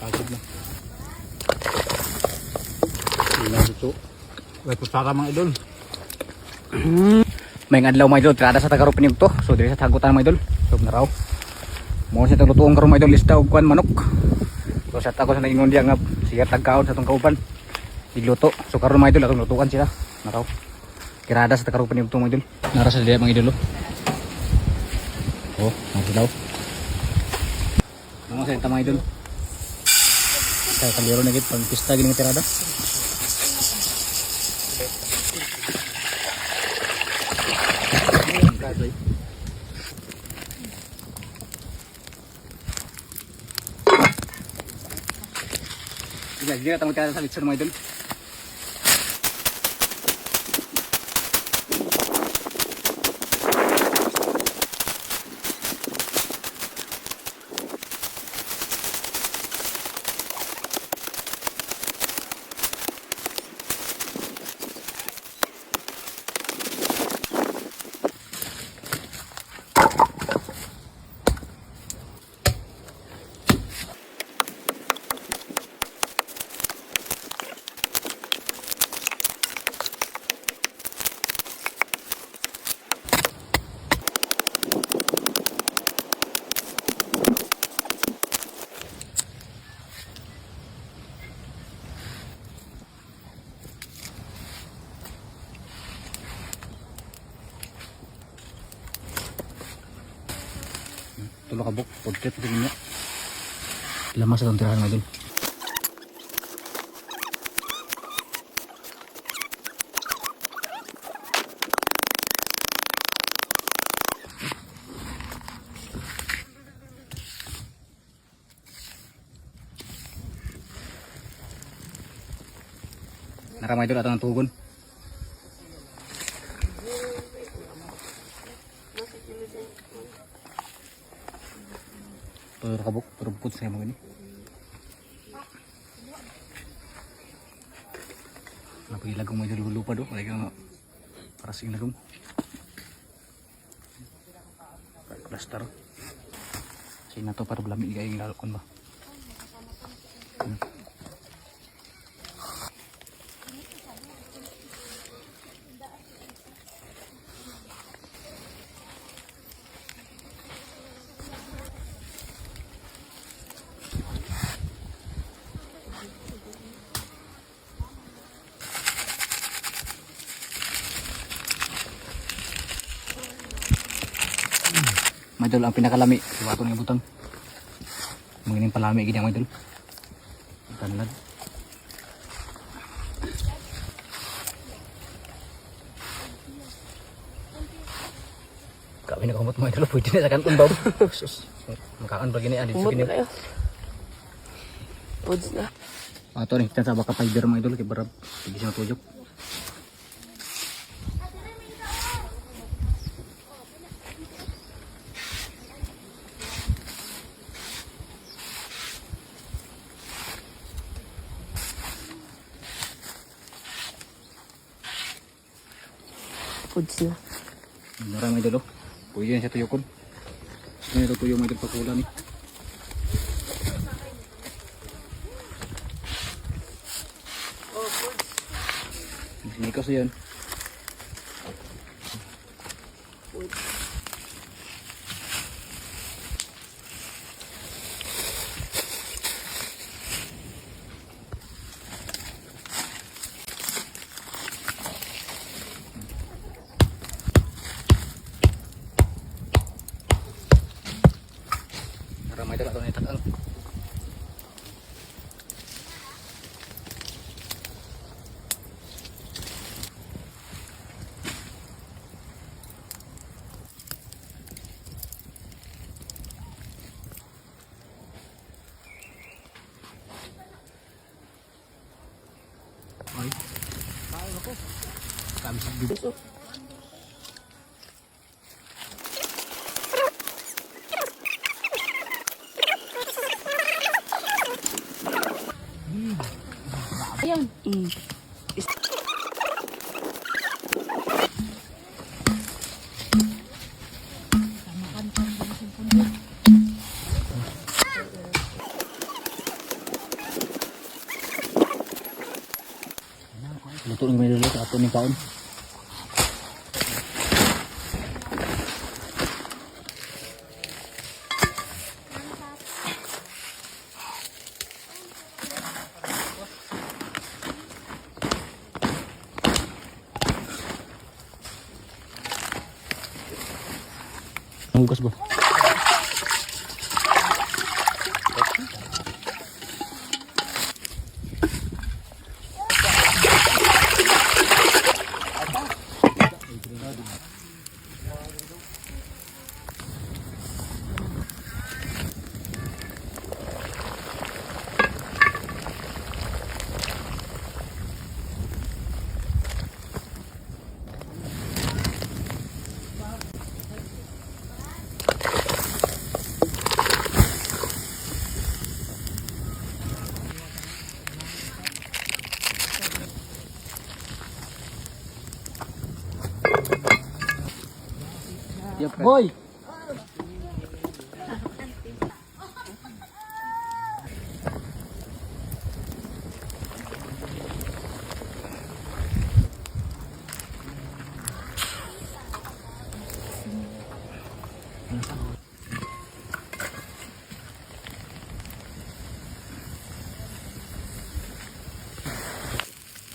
Pagod na. Ilang dito. May kusara mga idol. May adlaw mga idol, tirada sa tagarupinig to. So diri sa tagutan mga idol. So naraw. Mo sa tulutuong karon mga idol lista og kuan manok. So sa ako sa naingon diya nga siya tagkaon sa tong kauban. Igluto. So karon mga idol atong lutuan sila. Naraw. Tirada sa tagarupinig to mga idol. Nara sa diya mga idol. Oh, magdilaw. Mga sa mga idol. Sa kaliro na gid pang pista gini tirada. Hindi na tayo sa litson mga idol. Tulok kabuk, podket din niya. Lamas sa tirahan mga idol. Nara mga idol ato ng tugon. Tulok kabuk, turumput saya mga ini. Napagi lagong mga idol lupa do, lagi nga parasing lagong. Cluster. Sina to para belami gayeng lalakon ba. Mga idol ang pinakalami si wato ng butang. Mangining palami gini mga idol. Tanlad. Kami na kumot mga idol, pwede na sa kanton ba? Makaan pa gini adit sa gini. Pods na. Ato rin kita sa baka fiber mga idol kay barab. Sige sa tujok. Pods na. Marami idol oh. Pwede yan sa tuyokon. Ngayon ito tuyo mga idol pagkula ni. Nikas yan. Ramai ito na itakang. Ay. Kain ako. Kami sa dito. Ayan. Luto ng mga idol sa ato ng kaon. Hugas ba? Boy!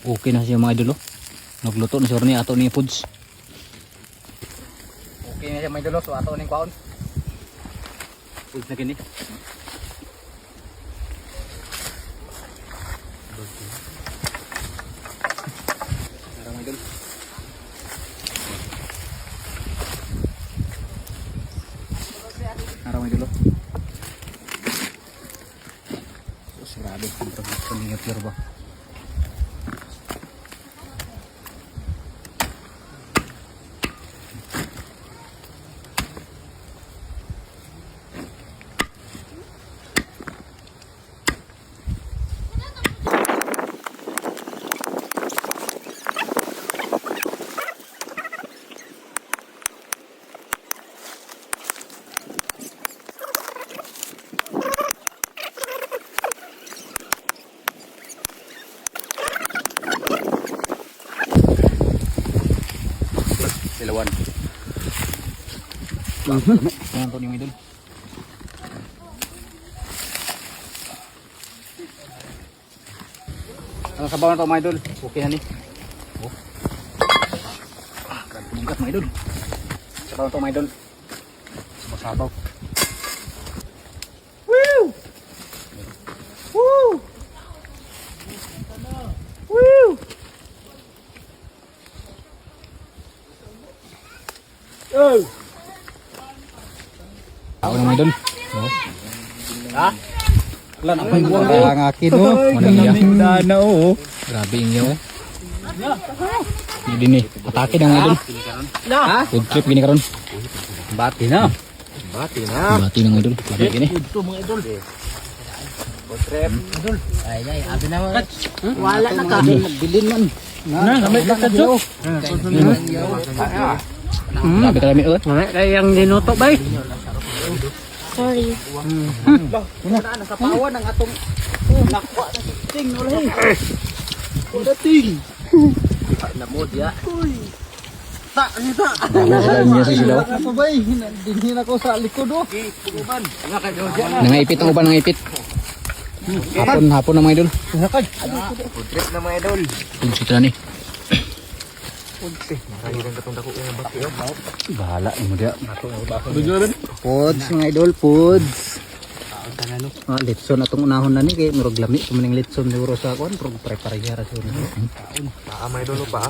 Okay na siya mga idol. Nagluto na siya ni ato ni foods. Okay na siya mga idol. So ato ning kwaon. Foods na kini. Tara mga idol. Tara mga idol. So grabe dito sa mga pier ba. Silawan. Ayan to yung idol. Ang sabaw na to mga idol. Okay na ni. Oh. Grabe mga idol. Sabaw na to mga idol. Sabaw. Woo! Woo! Woo! Oh. Ako na mga idol. Ha? Wala na akong buwan. Ang akin o. Manang o. Grabe inyo. Hindi din eh. Atake na mga idol. Ha? Food trip gini karon. Bati na. Bati na. Bati na mga idol. Bati gini. Food mga idol. Food trip. Idol. Ay, abi na mga. Wala na ka. Nagbilin man. Na, gamay ka kadyo. Grabe kami o. Kaya yung dinuto ba? Sorry. Nakapawan ang atong nakwa na ting ulit. Ulit ting. Namod ya. Ta, ni ta. Niya sa silaw. Apa bay? Dinhin ako sa likod oh. Uban. Nangaipit ang uban, nangaipit. Hapon na mga idol. Trip na mga idol. Punsit na ni. Bahala mo dia. Pods mga idol, pods. Litson atong unahon na ni kay murag lami kumaning litson siguro sa kon pero prepare-para sa una. Mga idol pa.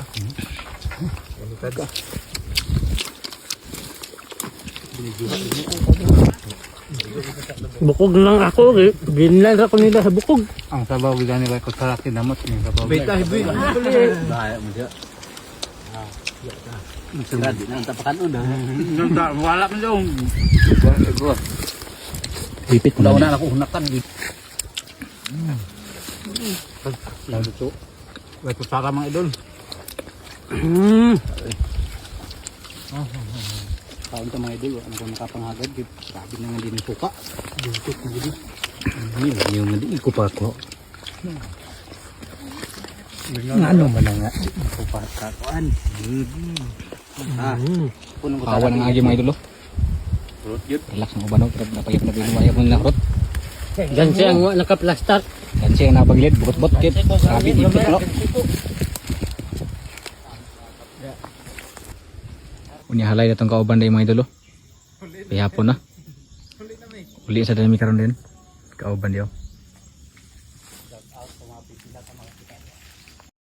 Bukog lang ako. Ginlan ako nila sa bukog. Ang sabaw gani ba ko sa kinamot ni sabaw. Beta hibi. Bahaya mo dia. Sungad di na tapakan una. Wala man dong. Pipit mo na ako hunakan. Lalu tu. Wala ko sa mga idol. Kaon ta mga idol, ano ko nakapanghagad, grabe na nga din yung suka. Buntot na din. Yung hindi ko pa ako. Ano ba na nga? Pagkakuan. Kawan ang agi mga idol. Rot yun. Relax ang uban. Pero napagip na binuwaya mo nila rot. Diyan siya ang naka-plaster. Yan siya nabagilid. Bukot-bukot kit. Sabi ipit no. Unya halay na itong kauban na yung mga idolo. Kaya hapon na. Uli sa dami karon din. Kauban diyo.